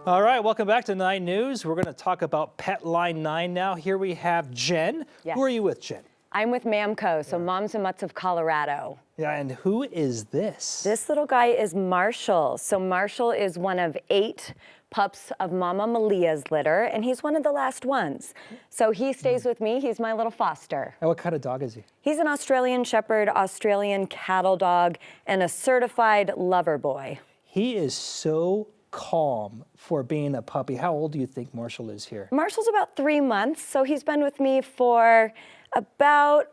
All right, welcome back to 9 News. We're going to talk about Petline9 now. Here we have Jen. Yes. Who are you with, Jen? I'm with MAMCO, so Moms and Mutts of Colorado. Yeah, and who is this? This little guy is Marshall. So Marshall is one of 8 pups of Mama Malia's litter, and he's one of the last ones. So he stays with me. He's my little foster. And what kind of dog is he? He's an Australian Shepherd, Australian cattle dog, and a certified lover boy. He is so calm for being a puppy. How old do you think Marshall is here? Marshall's about 3 months, so he's been with me for about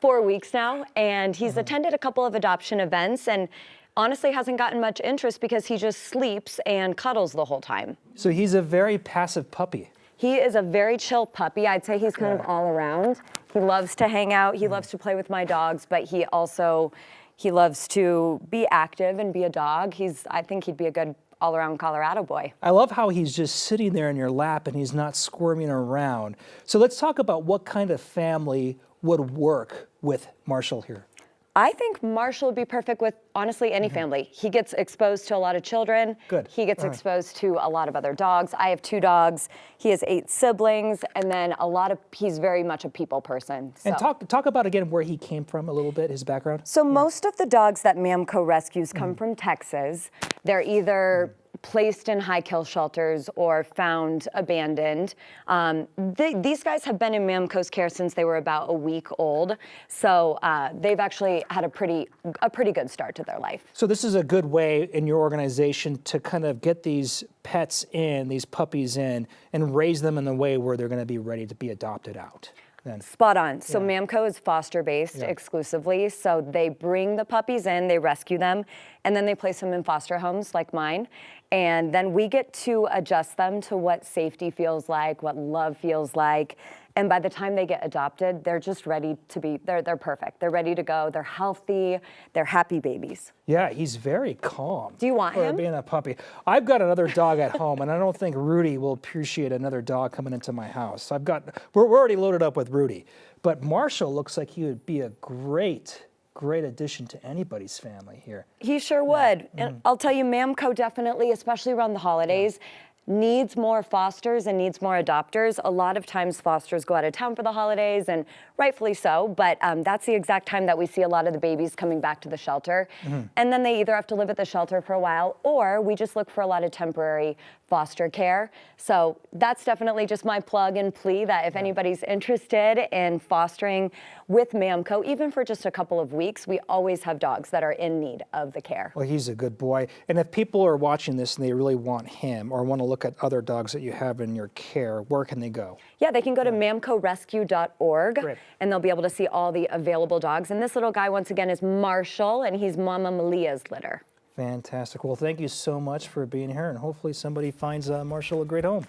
4 weeks now, and he's attended a couple of adoption events and honestly hasn't gotten much interest because he just sleeps and cuddles the whole time. So he's a very passive puppy. He is a very chill puppy. I'd say he's kind of all around. He loves to hang out. He loves to play with my dogs, but he loves to be active and be a dog. I think he'd be a good all-around Colorado boy. I love how he's just sitting there in your lap and he's not squirming around. So let's talk about what kind of family would work with Marshall here. I think Marshall would be perfect with, honestly, any family. He gets exposed to a lot of children. Good. He gets exposed to a lot of other dogs. I have 2 dogs. He has 8 siblings, and then he's very much a people person. So. And talk about again where he came from a little bit, his background. So most of the dogs that MAMCO rescues come from Texas. They're either placed in high kill shelters or found abandoned. These guys have been in MAMCO's care since they were about a week old. So they've actually had a pretty good start to their life. So this is a good way in your organization to kind of get these pets in, these puppies in, and raise them in the way where they're going to be ready to be adopted out. Then. Spot on. So MAMCO is foster-based exclusively. So they bring the puppies in, they rescue them, and then they place them in foster homes like mine. And then we get to adjust them to what safety feels like, what love feels like. And by the time they get adopted, they're just ready to be, they're perfect. They're ready to go. They're healthy. They're happy babies. Yeah, he's very calm. Do you want him? For being a puppy. I've got another dog at home, and I don't think Rudy will appreciate another dog coming into my house. We're already loaded up with Rudy. But Marshall looks like he would be a great addition to anybody's family here. He sure would. And I'll tell you, MAMCO definitely, especially around the holidays, needs more fosters and needs more adopters. A lot of times fosters go out of town for the holidays, and rightfully so, but that's the exact time that we see a lot of the babies coming back to the shelter. And then they either have to live at the shelter for a while, or we just look for a lot of temporary foster care. So that's definitely just my plug and plea that if anybody's interested in fostering with MAMCO, even for just a couple of weeks, we always have dogs that are in need of the care. Well, he's a good boy. And if people are watching this and they really want him or want to look at other dogs that you have in your care, where can they go? Yeah, they can go to MAMCOrescue.org. Great. And they'll be able to see all the available dogs. And this little guy, once again, is Marshall, and he's Mama Malia's litter. Fantastic. Well, thank you so much for being here, and hopefully somebody finds Marshall a great home.